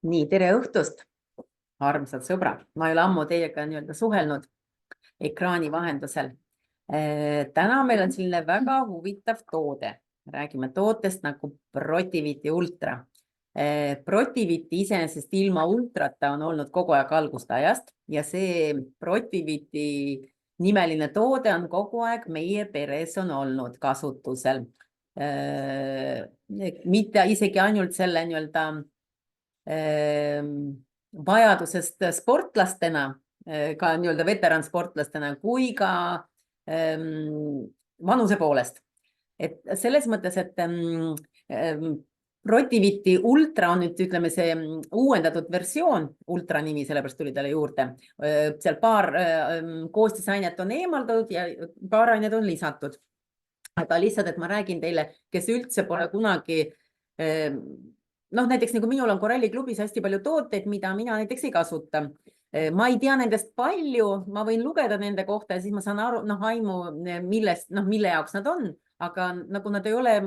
Nii, tere õhtust, armsad sõbrad. Ma ei ole ammu teiega suhelnud ekraani vahendusel. Täna meil on selline väga huvitav toode. Räägime tootest nagu Protiviti Ultra. Protiviti iseenesest ilma ultrata on olnud kogu aeg algust ajast ja see Protiviti nimeline toode on kogu aeg meie peres on olnud kasutusel. Mitte isegi ainult selle vajadusest sportlastena, ka veteransportlastena, kui ka vanuse poolest. Et selles mõttes, et Protiviti Ultra on nüüd, ütleme, see uuendatud versioon, Ultra nimi, sellepärast tuli talle juurde. Seal paar koostisainet on eemaldatud ja paar ainet on lisatud. Aga lihtsalt, et ma räägin teile, kes üldse pole kunagi näiteks nagu minul on Corelli-klubis hästi palju tooteid, mida mina näiteks ei kasuta. Ma ei tea nendest palju, ma võin lugeda nende kohta ja siis ma saan aru, aimu, mille jaoks nad on, aga nagu nad ei ole,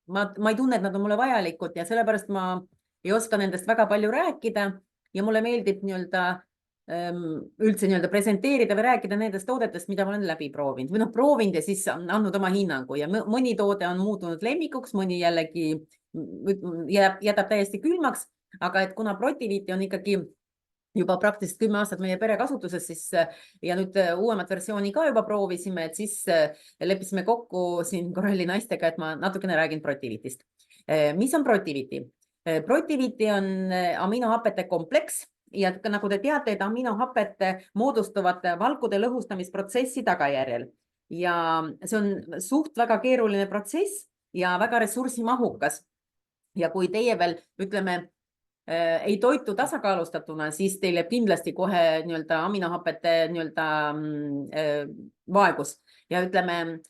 ma ei tunne, et nad on mulle vajalikud ja sellepärast ma ei oska nendest väga palju rääkida ja mulle meeldib üldse presenteerida või rääkida nendest toodetest, mida ma olen läbi proovinud või proovinud ja siis andnud oma hinnangu ja mõni toode on muutunud lemmikuks, mõni jällegi jätab täiesti külmaks, aga et kuna Protiviti on ikkagi juba praktiliselt 10 aastat meie pere kasutuses, siis ja nüüd uuemat versiooni ka juba proovisime, et siis leppisime kokku siin Corelli naistega, et ma natukene räägin Protivitist. Mis on Protiviti? Protiviti on aminohapete kompleks ja nagu te teate, et aminohaped moodustuvad valkude lõhustamisprotsessi tagajärjel ja see on suht väga keeruline protsess ja väga ressursimahukas. Ja kui teie veel, ütleme, ei toitu tasakaalustatuna, siis teile kindlasti kohe aminohapete vaegus. Ja ütleme,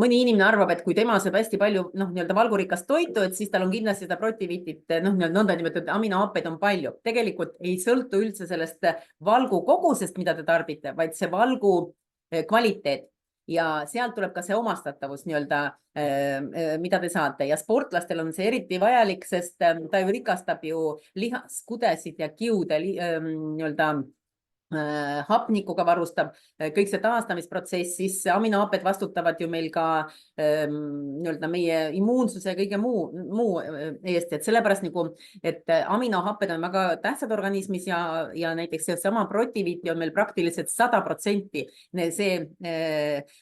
mõni inimene arvab, et kui tema saab hästi palju valgurikast toitu, et siis tal on kindlasti seda Protivitit, nõndanimetatud aminohappeid on palju. Tegelikult ei sõltu üldse sellest valgu kogusest, mida te tarbite, vaid see valgu kvaliteet. Ja sealt tuleb ka see omastatavus, mida te saate ja sportlastel on see eriti vajalik, sest ta ju rikastab ju lihaskudesid ja kiude hapnikuga varustab, kõik see taastamisprotsess, siis aminohaped vastutavad ju meil ka meie immuunsuse ja kõige muu eest, et sellepärast et aminohapped on väga tähtsad organismis ja näiteks see sama Protiviti on meil praktiliselt 100%.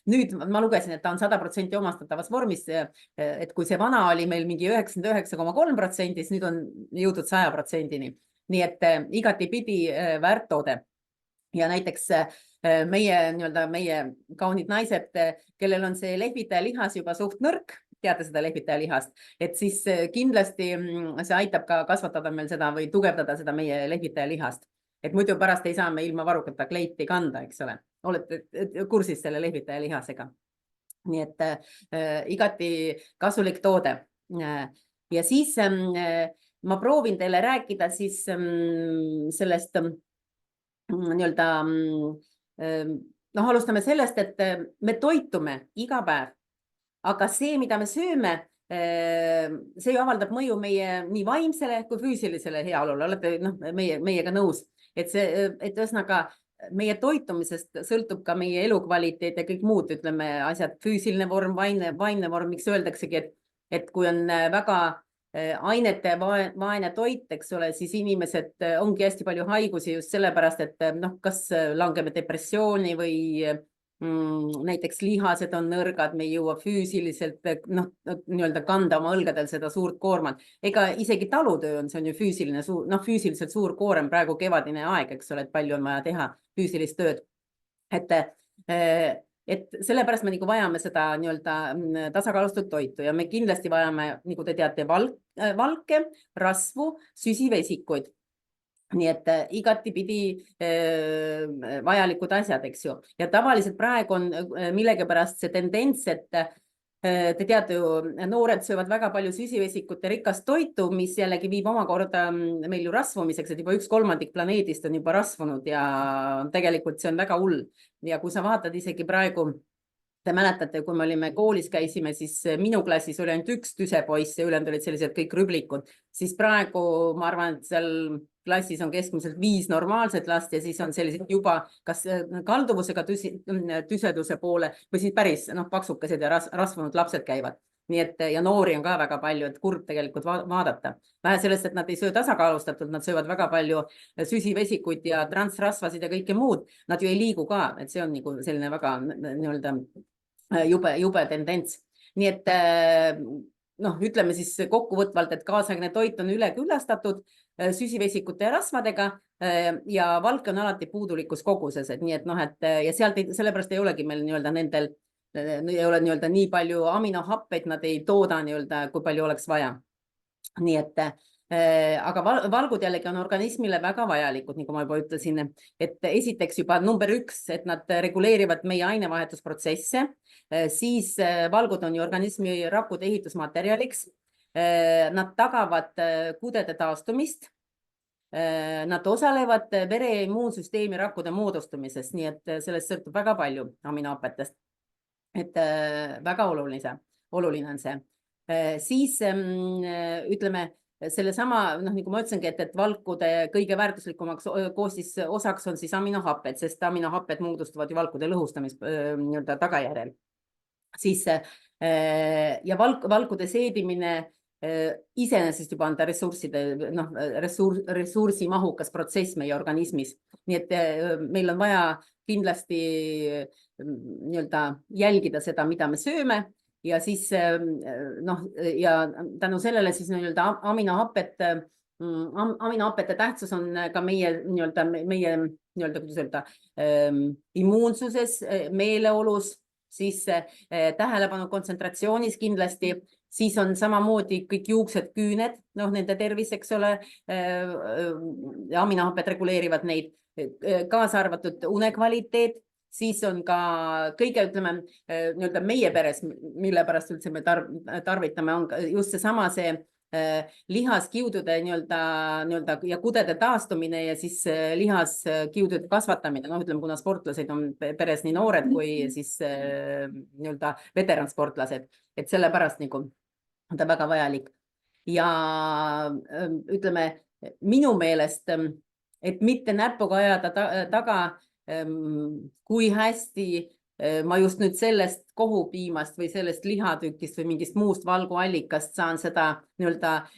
Nüüd ma lugesin, et ta on 100% omastatavas vormis, et kui see vana oli meil mingi 99,3%, siis nüüd on jõudnud 100%-ni. Nii et igati pidi väärt toode. Ja näiteks meie kaunid naised, kellel on see lehvitaja lihas juba suht nõrk, teate seda lehvitaja lihast, et siis kindlasti see aitab ka kasvatada meil seda või tugevdada seda meie lehvitaja lihast. Et muidu pärast ei saa me ilma varrukata kleiti kanda, eks ole. Olete kursis selle lehvitaja lihasega. Nii et igati kasulik toode. Ja siis ma proovin teile rääkida siis sellest alustame sellest, et me toitume iga päev, aga see, mida me sööme, see ju avaldab mõju meie nii vaimsele kui füüsilisele heaolule, olete meiega nõus, et ühesõnaga meie toitumisest sõltub ka meie elukvaliteet ja kõik muud, ütleme asjad, füüsiline vorm, vaimne vorm, miks öeldaksegi, et kui on väga ainete vaene toit, eks ole, siis inimesed ongi hästi palju haigusi just sellepärast, et kas langeme depressiooni või näiteks lihased on nõrgad, me ei jõua füüsiliselt kanda oma õlgadel seda suurt koormat. Ega isegi talutöö on, see on ju füüsiliselt suur koorem, praegu kevadine aeg, eks ole, et palju on vaja teha füüsilist tööd. Et sellepärast me vajame seda tasakaalustatud toitu ja me kindlasti vajame, nagu te teate, valke, rasvu, süsivesikuid. Nii et igati pidi vajalikud asjad, eks ju. Ja tavaliselt praegu on millegipärast see tendents, et te teate ju, noored söövad väga palju süsivesikute rikast toitu, mis jällegi viib omakorda meil ju rasvumiseks, et juba 1/3 planeedist on juba rasvunud ja tegelikult see on väga hull. Ja kui sa vaatad isegi praegu te mäletate, kui me olime koolis, käisime, siis minu klassis oli ainult üks tüsepoiss ja ülejäänud olid sellised kõik rüblikud, siis praegu ma arvan, et seal klassis on keskmiselt 5 normaalset last ja siis on sellised juba kas kalduvusega tüseduse poole või siis päris paksukesed ja rasvunud lapsed käivad. Nii et ja noori on ka väga palju, et kurb tegelikult vaadata. Vähe sellest, et nad ei söö tasakaalustatult, nad söövad väga palju süsivesikuid ja transrasvasid ja kõike muud. Nad ju ei liigu ka, et see on nagu selline väga jube tendents. Nii et ütleme siis kokkuvõtvalt, et kaasaegne toit on üleküllastatud süsivesikute ja rasvadega ja valke on alati puudulikus koguses, et nii et ja sealt sellepärast ei olegi meil nendel ei ole nii palju aminohappeid, nad ei tooda kui palju oleks vaja. Nii et aga valgud jällegi on organismile väga vajalikud, nagu ma juba ütlesin, et esiteks juba number 1, et nad reguleerivad meie ainevahetusprotsesse, siis valgud on ju organismi rakkude ehitusmaterjaliks, nad tagavad kudede taastumist, nad osalevad vere immuunsüsteemi rakkude moodustumises, nii et sellest sõltub väga palju aminohapetest. Et väga oluline on see. Siis ütleme, selle sama, nagu ma ütlesingi, et valkude kõige väärtuslikumaks koostisosaks on siis aminohapped, sest aminohapped moodustuvad ju valkude lõhustamis tagajärjel. Siis ja valkude seedimine iseenesest juba on ta ressursimahukas protsess meie organismis. Nii et meil on vaja kindlasti jälgida seda, mida me sööme ja siis ja tänu sellele siis aminohappete tähtsus on ka meie kuidas öelda, immuunsuses, meeleolus, siis tähelepanu kontsentratsioonis kindlasti, siis on samamoodi kõik juuksed, küüned, nende tervis, eks ole, aminohapped reguleerivad neid, kaasa arvatud unekvaliteet, siis on ka kõige, ütleme, meie peres, mille pärast üldse me tarvitame, on just seesama see lihaskiudude ja kudede taastumine ja siis lihaskiudude kasvatamine, ütleme, kuna sportlased on peres nii noored kui siis veteransportlased, et sellepärast on ta väga vajalik. Ja ütleme, minu meelest, et mitte näpuga ajada taga, kui hästi ma just nüüd sellest kohupiimast või sellest lihatükist või mingist muust valguallikast saan seda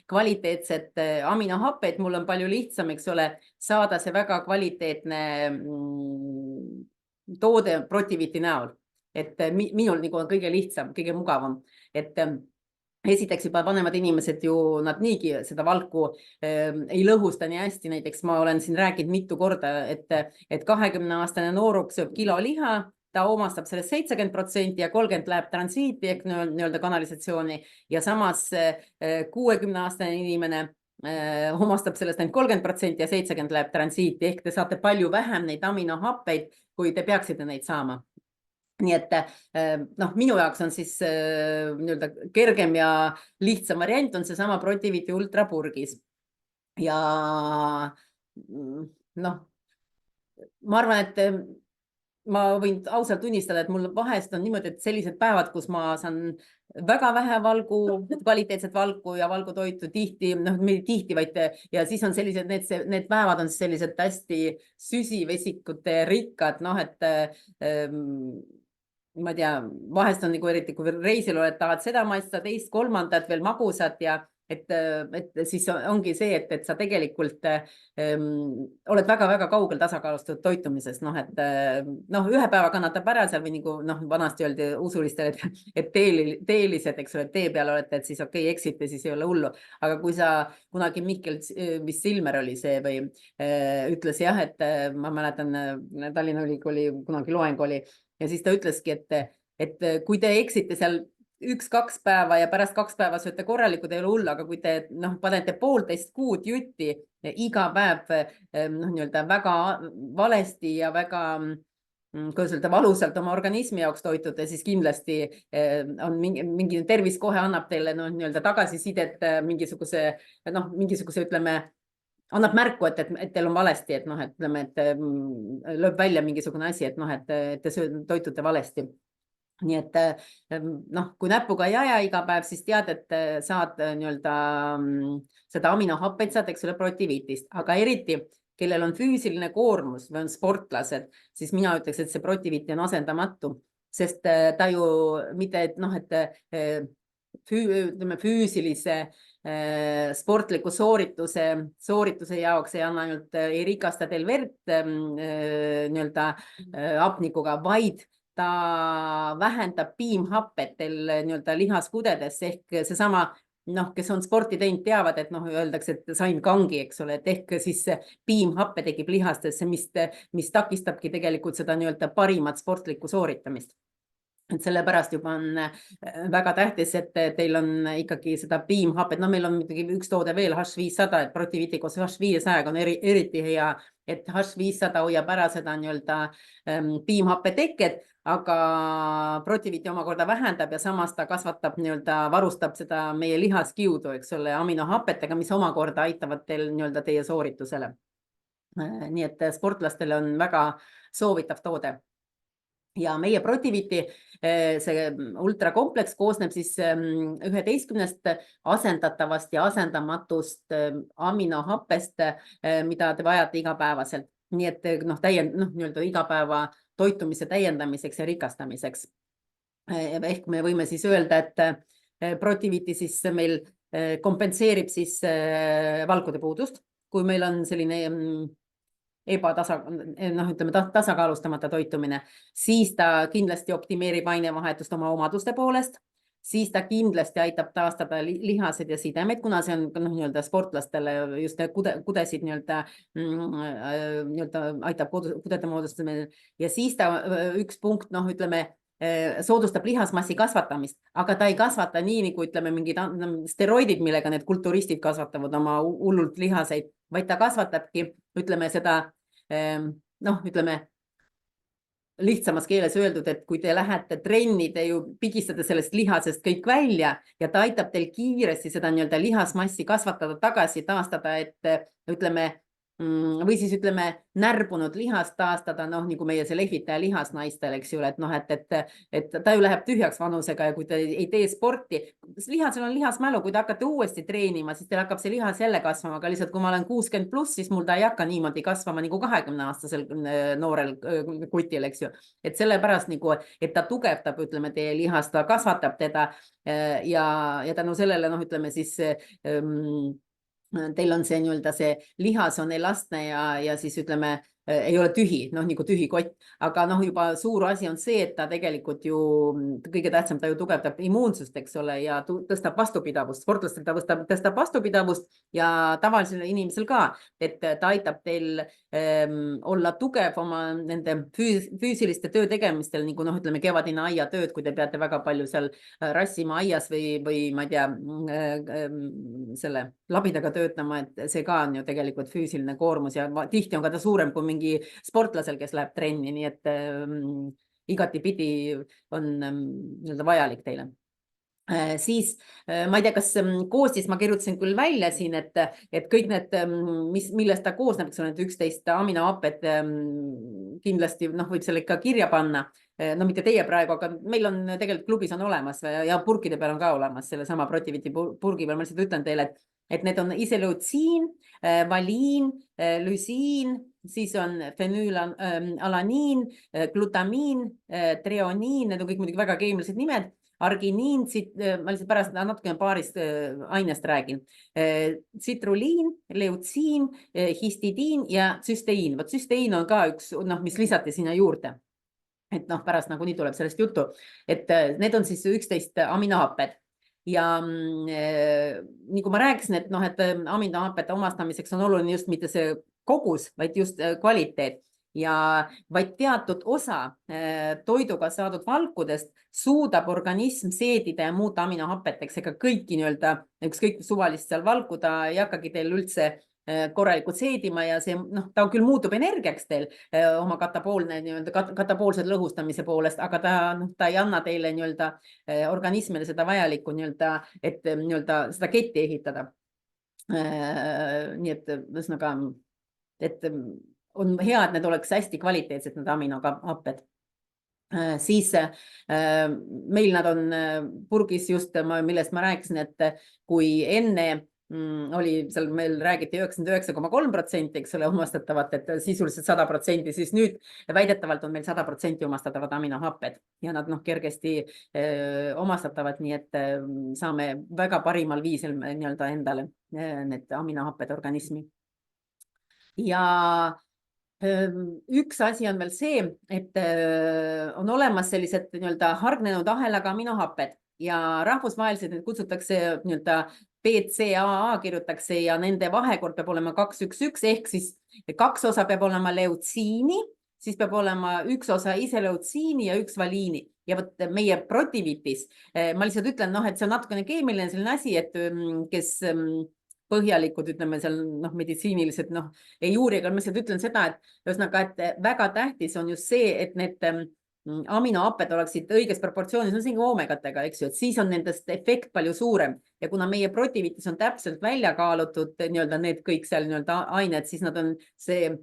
kvaliteetset aminohappeid, mul on palju lihtsam, eks ole, saada see väga kvaliteetne toode protiviti näol. Et minul on kõige lihtsam, kõige mugavam, et esiteks juba vanemad inimesed ju nad niigi seda valku ei lõhusta nii hästi, näiteks ma olen siin rääkinud mitu korda, et 20-aastane nooruk sööb kilo liha, ta omastab sellest 70% ja 30% läheb transiiti ehk kanalisatsiooni ja samas 60-aastane inimene omastab sellest ainult 30% ja 70% läheb transiiti ehk te saate palju vähem neid aminohappeid, kui te peaksite neid saama. Nii et minu jaoks on siis kergem ja lihtsam variant on seesama Protiviti Ultra purgis. Ja ma arvan, et ma võin ausalt tunnistada, et mul vahest on niimoodi, et sellised päevad, kus ma saan väga vähe kvaliteetset valku ja valgutoitu tihti, vaid ja siis on sellised, need päevad on sellised hästi süsivesikute rikkad, et ma ei tea, vahest on eriti, kui reisil oled, tahad seda maitsta, teist, kolmandat veel magusat ja et siis ongi see, et sa tegelikult oled väga-väga kaugel tasakaalustatud toitumisest, et ühe päeva kannatab ära seal või nagu vanasti öeldi usulistele, et teelised, eks ole, tee peal olete, et siis okei, eksite, siis ei ole hullu. Aga kui sa kunagi Mihkel, mis Silmer oli see või ütles jah, et ma mäletan Tallinna Ülikooli kunagi loeng oli ja siis ta ütleski, et kui te eksite seal 1-2 päeva ja pärast 2 päeva sööte korralikud, ei ole hull, aga kui te panete 1,5 kuud jutti iga päev väga valesti ja väga valusalt oma organismi jaoks toitute, siis kindlasti on mingi tervis kohe annab teile tagasisidet mingisuguse, ütleme, annab märku, et teil on valesti, et ütleme, et lööb välja mingisugune asi, et te toitute valesti. nii et noh, kui näpuga ei aja iga päev, siis tead, et saad nii-öelda seda aminohappeid saad, eks ole, protiviitist, aga eriti, kellel on füüsiline koormus või on sportlased, siis mina ütleks, et see protiviit on asendamatu, sest ta ju mitte, et noh, et ütleme füüsilise sportliku soorituse jaoks ei anna ainult, ei rikasta teil verd nii-öelda hapnikuga, vaid ta vähendab piimhappetel nii-öelda lihaskudedes ehk seesama, noh, kes on sporti teinud, teavad, et noh, öeldakse, et sain kangi, eks ole, et ehk siis piimhappe tekib lihastesse, mis takistabki tegelikult seda nii-öelda parimat sportlikku sooritamist. Et sellepärast juba on väga tähtis, et teil on ikkagi seda piimhapet, no meil on muidugi üks toode veel, H500, et protiviitikos H500 on eriti hea, et H500 hoiab ära seda nii-öelda piimhappe teket, aga protiviiti omakorda vähendab ja samas ta kasvatab nii-öelda, varustab seda meie lihaskiudu, eks ole, aminohapetega, mis omakorda aitavad teil nii-öelda teie sooritusele. Nii et sportlastele on väga soovitav toode. Ja meie protiviiti, see ultrakompleks koosneb siis 11 asendatavast ja asendamatust aminohappest, mida te vajate igapäevaselt. Nii et noh, nii-öelda igapäeva toitumise täiendamiseks ja rikastamiseks. Ehk me võime siis öelda, et protiviiti siis meil kompenseerib siis valkude puudust, kui meil on selline ütleme tasakaalustamata toitumine, siis ta kindlasti optimeerib ainevahetust oma omaduste poolest, siis ta kindlasti aitab taastada lihased ja sidemed, kuna see on nii-öelda sportlastele just kudesid nii-öelda aitab kudede moodustamine ja siis ta üks punkt, noh, ütleme, soodustab lihasmassi kasvatamist, aga ta ei kasvata nii, nagu ütleme mingid steroidid, millega need kulturistid kasvatavad oma hullult lihaseid, vaid ta kasvatabki, ütleme seda noh, ütleme lihtsamas keeles öeldud, et kui te lähete trenni, te ju pigistate sellest lihasest kõik välja ja ta aitab teil kiiresti seda nii-öelda lihasmassi kasvatada tagasi, taastada, et ütleme, või siis ütleme närbunud lihast taastada, noh, nagu meie see lehvitaja lihas naistel, eks ju, et noh, et ta ju läheb tühjaks vanusega ja kui te ei tee sporti, lihasel on lihasmälu, kui te hakkate uuesti treenima, siis teil hakkab see lihas jälle kasvama, aga lihtsalt kui ma olen 60+, siis mul ta ei hakka niimoodi kasvama nagu 20-aastasel noorel kutil, eks ju. Et sellepärast nagu, et ta tugevdab, ütleme, teie lihast, ta kasvatab teda ja tänu sellele, noh, ütleme siis teil on see nii-öelda see lihas on elastne ja siis ütleme, ei ole tühi, noh, nagu tühi kott, aga noh, juba suur asi on see, et ta tegelikult ju kõige tähtsam, ta ju tugevdab immuunsust, eks ole, ja tõstab vastupidavust, sportlastel ta tõstab vastupidavust ja tavalisel inimesel ka, et ta aitab teil olla tugev oma nende füüsiliste töö tegemistel, nagu noh, ütleme kevadine aiatööd, kui te peate väga palju seal rassima aias või ma ei tea, selle labidaga töötama, et see ka on ju tegelikult füüsiline koormus ja tihti on ka ta suurem kui mingi sportlasel, kes läheb trenni, nii et igatipidi on nii-öelda vajalik teile. Siis ma ei tea, kas koostis ma kirjutasin küll välja siin, et kõik need, millest ta koosneb, eks ole, need 11 aminohapet kindlasti noh, võib selle ikka kirja panna. No mitte teie praegu, aga meil on tegelikult klubis on olemas ja purkide peal on ka olemas selle sama protiviiti purgi peal. Ma lihtsalt ütlen teile, et need on iseleutsiin, valiin, lüsiin, siis on fenüülalaniin, glutamiin, treoniin, need on kõik muidugi väga keemilised nimed. Arginiin, ma lihtsalt pärast natukene paarist ainest räägin. Tsitruliin, leutsiin, histidiin ja süsteiin. Vot süsteiin on ka üks, noh, mis lisati sinna juurde. Et noh, pärast nagunii tuleb sellest juttu. Et need on siis 11 aminohaped. Ja nagu ma rääkisin, et noh, et aminohapete omastamiseks on oluline just mitte see kogus, vaid just kvaliteet. Ja vaid teatud osa toiduga saadud valkudest suudab organism seedida ja muuta aminohapeteks, ega kõiki nii-öelda ükskõik suvalist seal valkuda ei hakkagi teil üldse korralikult seedima ja see, noh, ta küll muutub energiaks teil oma katapoolse lõhustamise poolest, aga ta ei anna teile nii-öelda organismile seda vajalikku nii-öelda, et nii-öelda seda ketti ehitada. Nii et ühesõnaga, et on hea, et need oleks hästi kvaliteetsed, need aminohapped. Siis meil nad on purgis just, millest ma rääkisin, et kui enne oli seal, meil räägiti 99,3%, eks ole, omastatavat, et sisuliselt 100%, siis nüüd väidetavalt on meil 100% omastatavad aminohapped ja nad kergesti omastatavad, nii et saame väga parimal viisil nii-öelda endale need aminohapped organismi. Ja üks asi on veel see, et on olemas sellised nii-öelda hargnenud ahelaga aminohapped ja rahvusvaheliselt need kutsutakse nii-öelda BCAA kirjutakse ja nende vahekord peab olema 2,1,1 ehk siis 2 osa peab olema leutsiini, siis peab olema 1 osa iseleutsiini ja 1 valiini. Ja võt meie protivitis, ma lihtsalt ütlen, et see on natukene keemiline selline asi, et kes põhjalikud, ütleme seal meditsiiniliselt ei uuri, aga ma lihtsalt ütlen seda, et ühesõnaga, et väga tähtis on just see, et need aminohapped oleksid õiges proportsioonis, no siin oomegatega, eks ju, et siis on nendest efekt palju suurem ja kuna meie protivitis on täpselt välja kaalutud nii-öelda need kõik seal nii-öelda ained, siis nad on see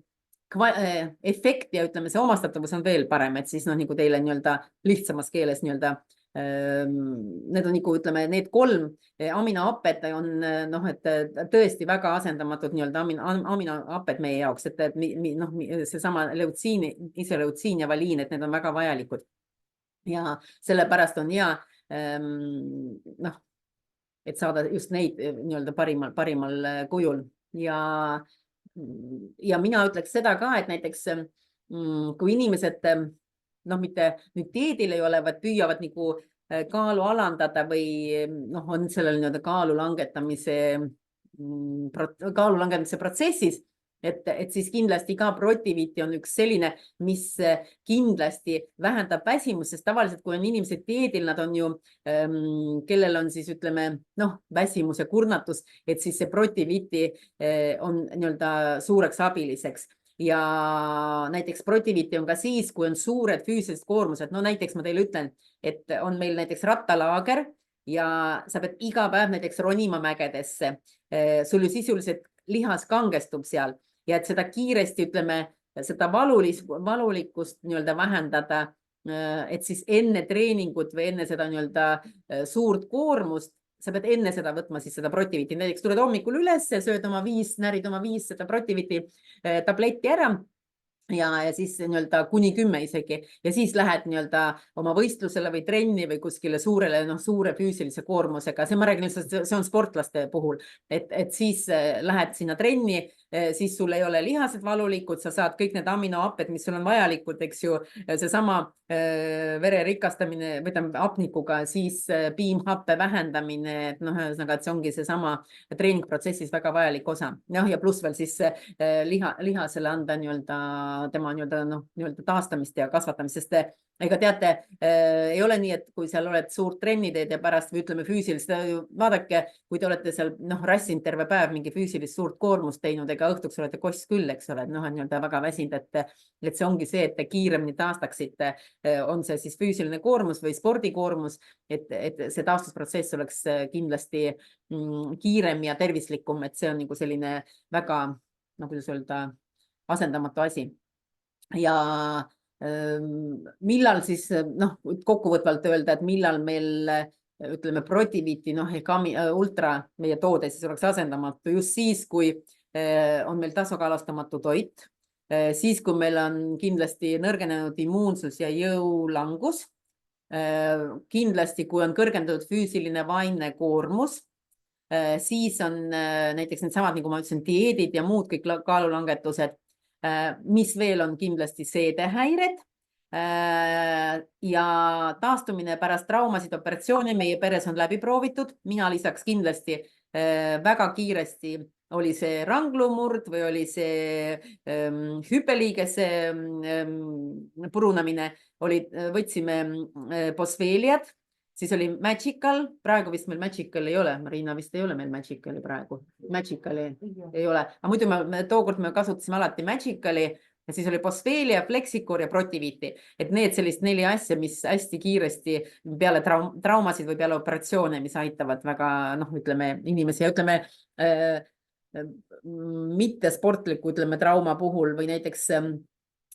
efekt ja ütleme, see omastatavus on veel parem, et siis nagu teile nii-öelda lihtsamas keeles nii-öelda need on ütleme, need 3 aminohapped on et tõesti väga asendamatud nii-öelda aminohapped meie jaoks, et seesama leutsiin, iseleutsiin ja valiin, et need on väga vajalikud. Ja sellepärast on hea, et saada just neid nii-öelda parimal kujul. Ja mina ütleks seda ka, et näiteks kui inimesed mitte nüüd dieedil ei ole, vaid püüavad nagu kaalu alandada või on sellel nii-öelda kaalu langetamise protsessis, et siis kindlasti ka protiviti on üks selline, mis kindlasti vähendab väsimust, sest tavaliselt, kui on inimesed dieedil, nad on ju, kellel on siis ütleme, väsimus ja kurnatus, et siis see protiviti on nii-öelda suureks abiliseks. Ja näiteks protiviti on ka siis, kui on suured füüsilised koormused. Näiteks ma teile ütlen, et on meil näiteks rattalaager ja sa pead iga päev näiteks ronima mägedesse. Sul ju sisuliselt lihas kangestub seal ja et seda kiiresti, ütleme, seda valulikkust nii-öelda vähendada, et siis enne treeningut või enne seda nii-öelda suurt koormust, sa pead enne seda võtma siis seda protiviti. Näiteks tuled hommikul üles, sööd närid oma 5 seda protiviti tabletti ära ja siis nii-öelda kuni 10 isegi ja siis lähed nii-öelda oma võistlusele või trenni või kuskile suure füüsilise koormusega. See ma räägin, see on sportlaste puhul, et siis lähed sinna trenni, siis sul ei ole lihased valulikud, sa saad kõik need aminohapped, mis sul on vajalikud, eks ju, seesama vere rikastamine, hapnikuga, siis piimhappe vähendamine, et ühesõnaga, et see ongi seesama treeningprotsessis väga vajalik osa. Ja pluss veel siis lihasele anda nii-öelda tema nii-öelda taastamist ja kasvatamist, sest ega teate, ei ole nii, et kui seal oled suurt trenni teed ja pärast või ütleme füüsilist, vaadake, kui te olete seal rassinud terve päev mingi füüsilist suurt koormust teinud, ega õhtuks olete koss küll, eks ole, nii-öelda väga väsinud, et see ongi see, et te kiiremini taastaksite, on see siis füüsiline koormus või spordikoormus, et see taastusprotsess oleks kindlasti kiirem ja tervislikum, et see on nagu selline väga, kuidas öelda, asendamatu asi. Ja millal siis, kokkuvõtvalt öelda, et millal meil, ütleme, protiviti, ehk ultra meie toode siis oleks asendamatu just siis, kui on meil tasakaalustamatu toit, siis, kui meil on kindlasti nõrgenenud immuunsus ja jõulangus, kindlasti, kui on kõrgendatud füüsiline vaimne koormus, siis on näiteks need samad, nagu ma ütlesin, dieedid ja muud kõik kaalulangetused, mis veel on kindlasti seedehäired ja taastumine pärast traumasid, operatsioone meie peres on läbi proovitud. Mina lisaks kindlasti väga kiiresti oli see ranglumurd või oli see hüpeliigese purunemine, võtsime Boswelliat, siis oli Magical, praegu vist meil Magical ei ole, Marina vist ei ole meil Magicali praegu, Magicali ei ole, aga muidu tookord me kasutasime alati Magicali ja siis oli Boswellia, Flexicor ja protiviti, et need sellist 4 asja, mis hästi kiiresti peale traumasid või peale operatsioone, mis aitavad väga, ütleme inimesi ja ütleme mitte sportliku, ütleme trauma puhul või näiteks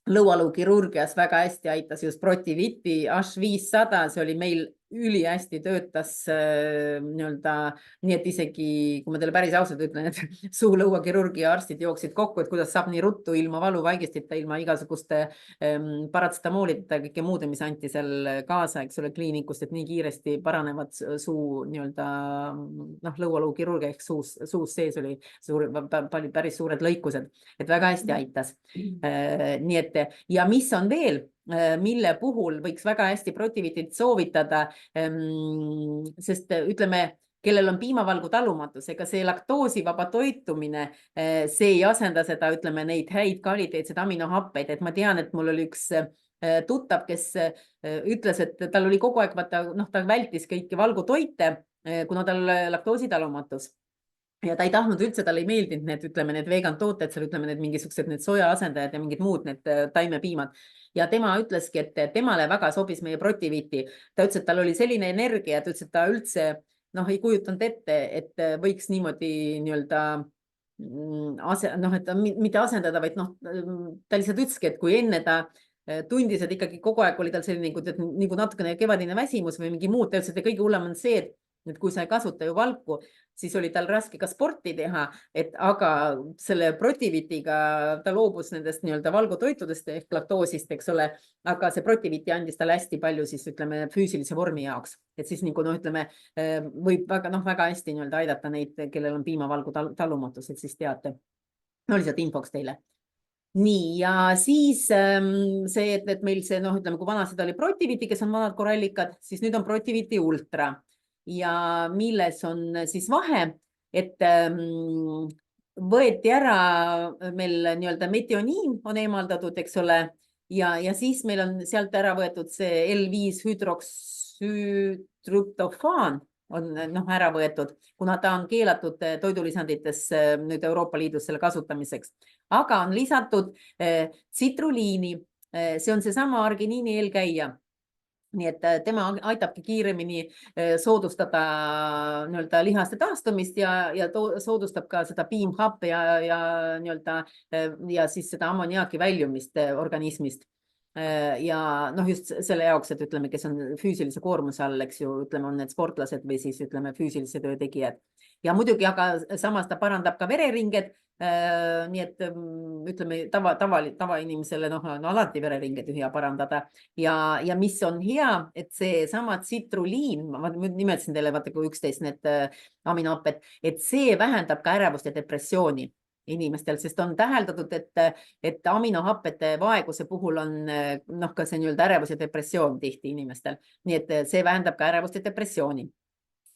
lõualuukirurgias väga hästi aitas just Protiviti H500, see oli meil ülihästi töötas nii-öelda, nii et isegi, kui ma teile päris ausalt ütlen, et suu-lõuakirurgi ja arstid jooksid kokku, et kuidas saab nii ruttu ilma valuvaigistita, ilma igasuguste paratsetamoolideta ja kõike muude, mis anti seal kaasa, eks ole, kliinikust, et nii kiiresti paranevad suu nii-öelda lõualuukirurgia ehk suus sees oli päris suured lõikused, et väga hästi aitas. Nii et ja mis on veel, mille puhul võiks väga hästi Protivitit soovitada, sest ütleme, kellel on piimavalgu talumatus, ega see laktoosivaba toitumine, see ei asenda seda, ütleme, neid häid kvaliteetseid aminohappeid, et ma tean, et mul oli üks tuttav, kes ütles, et tal oli kogu aeg, ta vältis kõiki valgutoite, kuna tal laktoositalumatus. Ja ta ei tahtnud üldse, tal ei meeldinud need, ütleme, need vegan tooted, seal ütleme, need mingisugused need soja asendajad ja mingid muud need taimepiimad. Ja tema ütleski, et temale väga sobis meie Protiviti. Ta ütles, et tal oli selline energia, ta ütles, et ta üldse ei kujutanud ette, et võiks niimoodi nii-öelda et mitte asendada, vaid ta lihtsalt ütleski, et kui enne ta tundis, et ikkagi kogu aeg oli tal selline nagu natukene kevadine väsimus või mingi muud, ta ütles, et kõige hullem on see, et kui sa ei kasuta ju valku, siis oli tal raske ka sporti teha, aga selle Protivitiga ta loobus nendest nii-öelda valgutoitudest ehk laktoosist, eks ole, aga see Protiviti andis talle hästi palju siis ütleme füüsilise vormi jaoks, et siis nagu ütleme, võib väga hästi nii-öelda aidata neid, kellel on piimavalgu talumatus, et siis teate. Lihtsalt infoks teile. Nii, ja siis see, et meil see, ütleme, kui vanasid oli Protiviti, kes on vanad korallikad, siis nüüd on Protiviti Ultra. Ja milles on siis vahe, et võeti ära meil nii-öelda metioniin on eemaldatud, eks ole, ja siis meil on sealt ära võetud see L5 hüdroksüütryptofaan on ära võetud, kuna ta on keelatud toidulisandites nüüd Euroopa Liidus selle kasutamiseks, aga on lisatud tsitruliini, see on seesama arginiini eelkäija. Nii et tema aitabki kiiremini soodustada nii-öelda lihaste taastumist ja soodustab ka seda piimhappe ja siis seda ammoniaaki väljumist organismist. Ja just selle jaoks, et ütleme, kes on füüsilise koormuse all, eks ju, ütleme, on need sportlased või siis ütleme füüsilise töö tegijad. Ja muidugi, aga samas ta parandab ka vereringet, nii et ütleme tavainimesele on alati vereringet hea parandada ja mis on hea, et see sama tsitruliin, ma nimetasin teile vaata kui 11 need aminohapped, et see vähendab ka ärevust ja depressiooni inimestel, sest on täheldatud, et aminohappede vaeguse puhul on ka see nii-öelda ärevus ja depressioon tihti inimestel, nii et see vähendab ka ärevust ja depressiooni.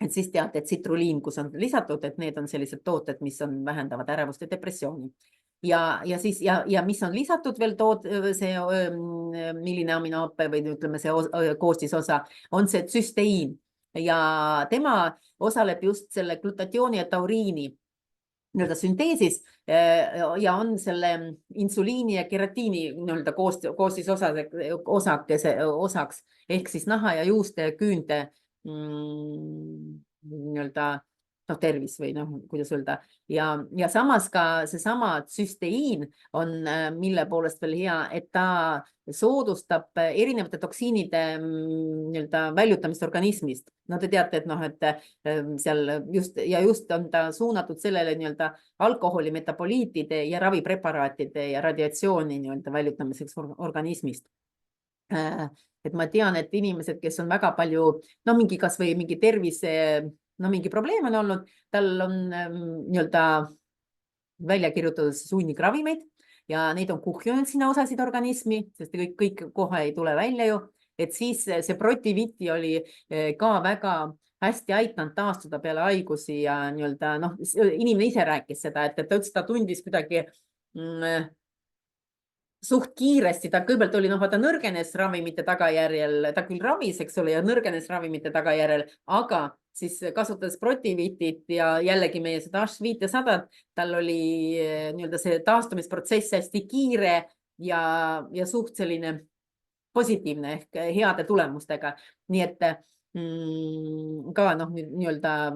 Et siis teate, et tsitruliin, kus on lisatud, et need on sellised tooted, mis vähendavad ärevust ja depressiooni. Ja siis, ja mis on lisatud veel see, milline aminohappe või ütleme see koostisosa, on see tsüsteiin ja tema osaleb just selle glutatiooni ja tauriini nii-öelda sünteesis ja on selle insuliini ja keratiini nii-öelda koostisosaks ehk siis naha ja juuste ja küünte nii-öelda tervis või kuidas öelda. Ja samas ka seesama tsüsteiin on, mille poolest veel hea, et ta soodustab erinevate toksiinide nii-öelda väljutamist organismist. Te teate, et seal just on ta suunatud sellele nii-öelda alkoholi, metapoliitide ja ravipreparaatide ja radiatsiooni nii-öelda väljutamiseks organismist. Et ma tean, et inimesed, kes on väga palju, mingi kas või mingi tervise, mingi probleem on olnud, tal on nii-öelda välja kirjutatud hunnik ravimeid ja neid on kuhjunud sinna osasid organismi, sest kõik kohe ei tule välja ju, et siis see Protiviti oli ka väga hästi aitanud taastuda peale haigusi ja nii-öelda, inimene ise rääkis seda, et ta ütles, ta tundis kuidagi suht kiiresti, ta kõigepealt oli, vaata nõrgenes ravimite tagajärjel, ta küll ravis, eks ole, ja nõrgenes ravimite tagajärjel, aga siis kasutades Protivitit ja jällegi meie seda H500, tal oli nii-öelda see taastumisprotsess hästi kiire ja suht selline positiivne ehk heade tulemustega. Nii et ka nii-öelda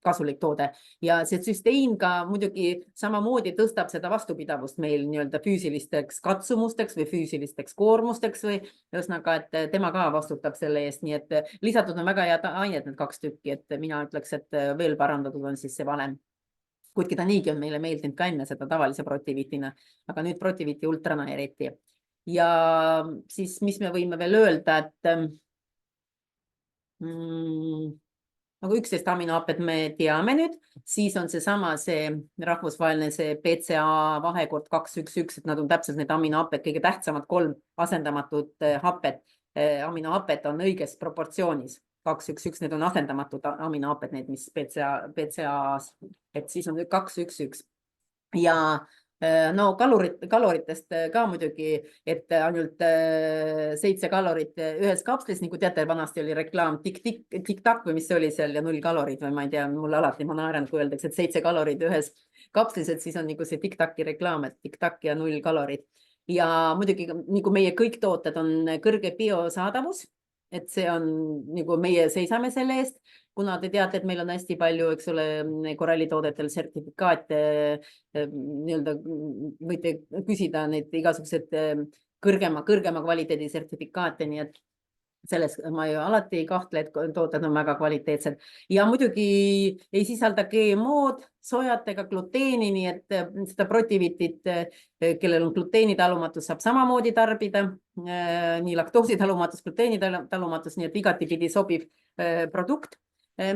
kasulik toode ja see süstein ka muidugi samamoodi tõstab seda vastupidavust meil nii-öelda füüsilisteks katsumusteks või füüsilisteks koormusteks või ühesõnaga, et tema ka vastutab selle eest, nii et lisatud on väga head ained, need 2 tükki, et mina ütleks, et veel parandatud on siis see valem. Kuidki ta niigi on meile meeldinud ka enne seda tavalise protiviitina, aga nüüd protiviiti ultrana eriti. Ja siis, mis me võime veel öelda, et nagu 11 aminohapet me teame nüüd, siis on see rahvusvaheline see PCA vahekord 211, et nad on täpselt need aminohapet, kõige tähtsamad 3 asendamatut hapet. Aminohapet on õiges proportsioonis 211, need on asendamatud aminohapet, need mis PCA-s, et siis on 211 ja no kaloritest ka muidugi, et ainult 7 kalorit ühes kapslis, nagu teate, vanasti oli reklaam tik-tak või mis see oli seal ja 0 kalorit või ma ei tea, mulle alati ma naeran, kui öeldakse, et 7 kalorit ühes kapslis, et siis on nagu see tik-taki reklaam, et tik-tak ja 0 kalorit. Ja muidugi nagu meie kõik tooted on kõrge biosaadavus, et see on nagu meie seisame selle eest, kuna te teate, et meil on hästi palju, eks ole, korallitoodetel sertifikaate, nii-öelda võite küsida neid igasugused kõrgema kvaliteedi sertifikaate, nii et selles ma ju alati ei kahtle, et tooted on väga kvaliteetsed ja muidugi ei sisalda GMO-d, sojat ega gluteeni, nii et seda protiviitit, kellel on gluteenitalumatus, saab samamoodi tarbida, nii laktoositalumatus, gluteenitalumatus, nii et igatipidi sobiv produkt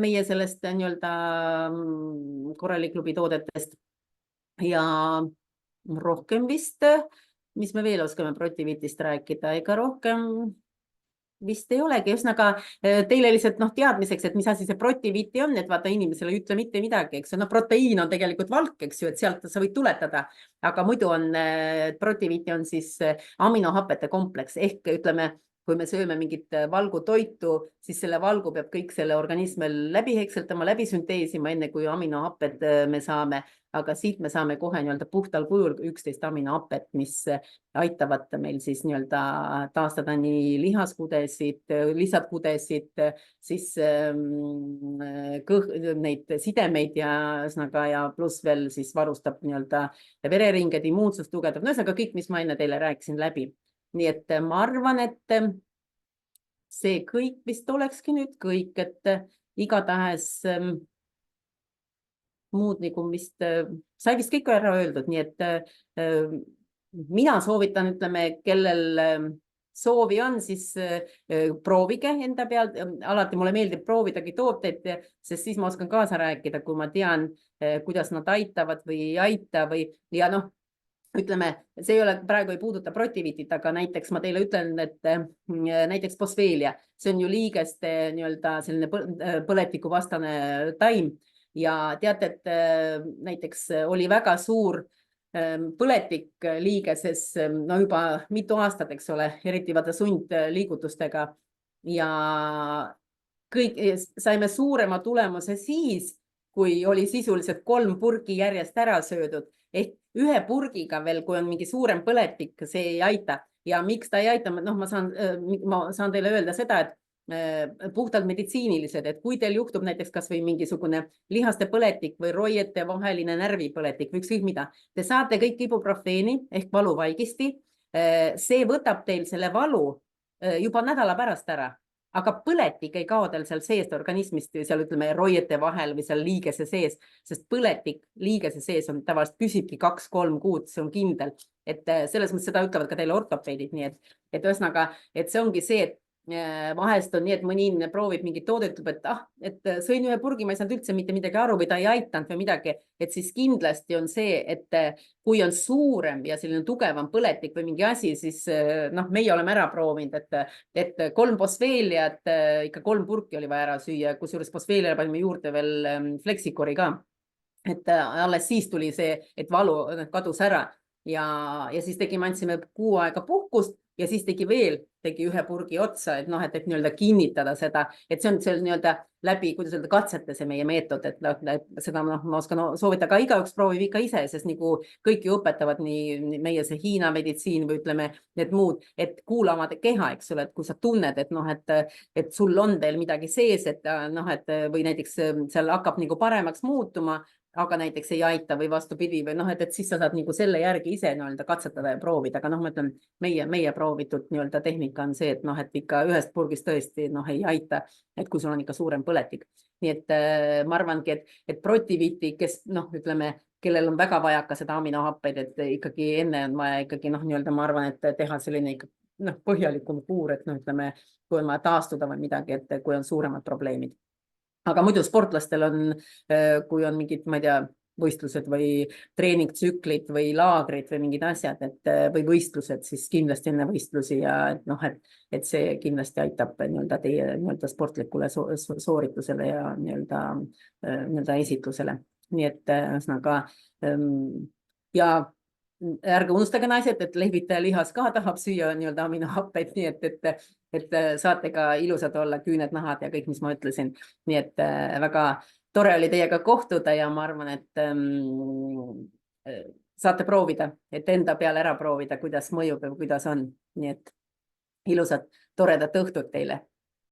meie sellest nii-öelda koralliklubi toodetest ja rohkem vist, mis me veel oskame protiviitist rääkida, ega rohkem vist ei olegi, ühesõnaga teile lihtsalt teadmiseks, et mis asi see protiviiti on, et vaata inimesele ei ütle mitte midagi, eks proteiin on tegelikult valk, eks ju, et sealt sa võid tuletada, aga muidu on protiviiti on siis aminohapete kompleks ehk ütleme, kui me sööme mingit valgutoitu, siis selle valgu peab kõik selle organismel läbi hekseltama, läbi sünteesima, enne kui aminohapped me saame, aga siit me saame kohe nii-öelda puhtal kujul 11 aminohapet, mis aitavad meil siis nii-öelda taastada nii lihaskudesid, lisadkudesid, siis neid sidemeid ja pluss veel siis varustab nii-öelda vereringed, immuunsust tugevdab, ühesõnaga kõik, mis ma enne teile rääkisin läbi. Nii et ma arvan, et see kõik vist olekski nüüd kõik, et igatahes muud nagu vist sai vist kõik ära öeldud, nii et mina soovitan, ütleme, kellel soovi on, siis proovige enda pealt, alati mulle meeldib proovidagi tooteid, sest siis ma oskan kaasa rääkida, kui ma tean, kuidas nad aitavad või ei aita või ja ütleme, see praegu ei puuduta protiviitit, aga näiteks ma teile ütlen, et näiteks Boswellia, see on ju liigeste nii-öelda selline põletikuvastane taim ja teate, et näiteks oli väga suur põletik liigeses juba mitu aastat, eks ole, eriti vaata sundliigutustega ja kõik saime suurema tulemuse siis, kui oli sisuliselt 3 purgi järjest ära söödud ehk ühe purgiga veel, kui on mingi suurem põletik, see ei aita ja miks ta ei aita, ma saan teile öelda seda, et puhtalt meditsiinilised, et kui teil juhtub näiteks kas või mingisugune lihaste põletik või roiete vaheline närvipõletik või ükskõik mida, te saate kõik ibuprofeeni ehk valuvaigisti, see võtab teil selle valu juba nädala pärast ära. Aga põletik ei kao teil seal seest organismist, seal ütleme roiete vahel või seal liigese sees, sest põletik liigese sees on tavaliselt püsibki 2-3 kuud, see on kindel. Et selles mõttes seda ütlevad ka teile ortopeedid, nii et ühesõnaga, et see ongi see, et vahest on nii, et mõni inimene proovib mingit toodet, ütleb, et sõin ühe purgi, ma ei saanud üldse mitte midagi aru või ta ei aitanud või midagi, et siis kindlasti on see, et kui on suurem ja selline tugevam põletik või mingi asi, siis meie oleme ära proovinud, et 3 Boswelliat, ikka 3 purki oli vaja ära süüa, kusjuures Boswelliale panime juurde veel Flexicori ka, et alles siis tuli see, et valu kadus ära ja siis andsime kuu aega puhkust ja siis tegi ühe purgi otsa, et noh, et nii-öelda kinnitada seda, et see on nii-öelda läbi, kuidas öelda, katsete see meie meetod, et seda noh, ma oskan soovida ka igaüks proovib ikka ise, sest nagu kõik ju õpetavad nii meie see Hiina meditsiin või ütleme need muud, et kuula oma keha, eks ole, et kui sa tunned, et noh, et sul on veel midagi sees, et noh, et või näiteks seal hakkab nagu paremaks muutuma, aga näiteks ei aita või vastupidi või noh, et siis sa saad nagu selle järgi ise nii-öelda katsetada ja proovida, aga noh, ma ütlen, meie proovitud nii-öelda tehnika on see, et noh, et ikka ühest purgist tõesti noh, ei aita, et kui sul on ikka suurem põletik. Nii et ma arvangi, et protiviti, kes noh, ütleme, kellel on väga vajaka seda aminohappeid, et ikkagi enne on vaja ikkagi noh, nii-öelda ma arvan, et teha selline ikka noh, põhjalikum kuur, et noh, ütleme, kui on vaja taastuda või midagi, et kui on suuremad probleemid. Aga muidu sportlastel on, kui on mingid, ma ei tea, võistlused või treeningtsüklid või laagrid või mingid asjad, või võistlused, siis kindlasti enne võistlusi ja et noh, et see kindlasti aitab nii-öelda teie nii-öelda sportlikule sooritusele ja nii-öelda esitlusele. Nii et ühesõnaga ja ärge unustage naised, et lehvitaja lihas ka tahab süüa nii-öelda aminohappeid, nii et saate ka ilusad olla, küüned, nahad ja kõik, mis ma ütlesin. Nii et väga tore oli teiega kohtuda ja ma arvan, et saate proovida, et enda peale ära proovida, kuidas mõjub ja kuidas on. Nii et ilusat, toredat õhtut teile.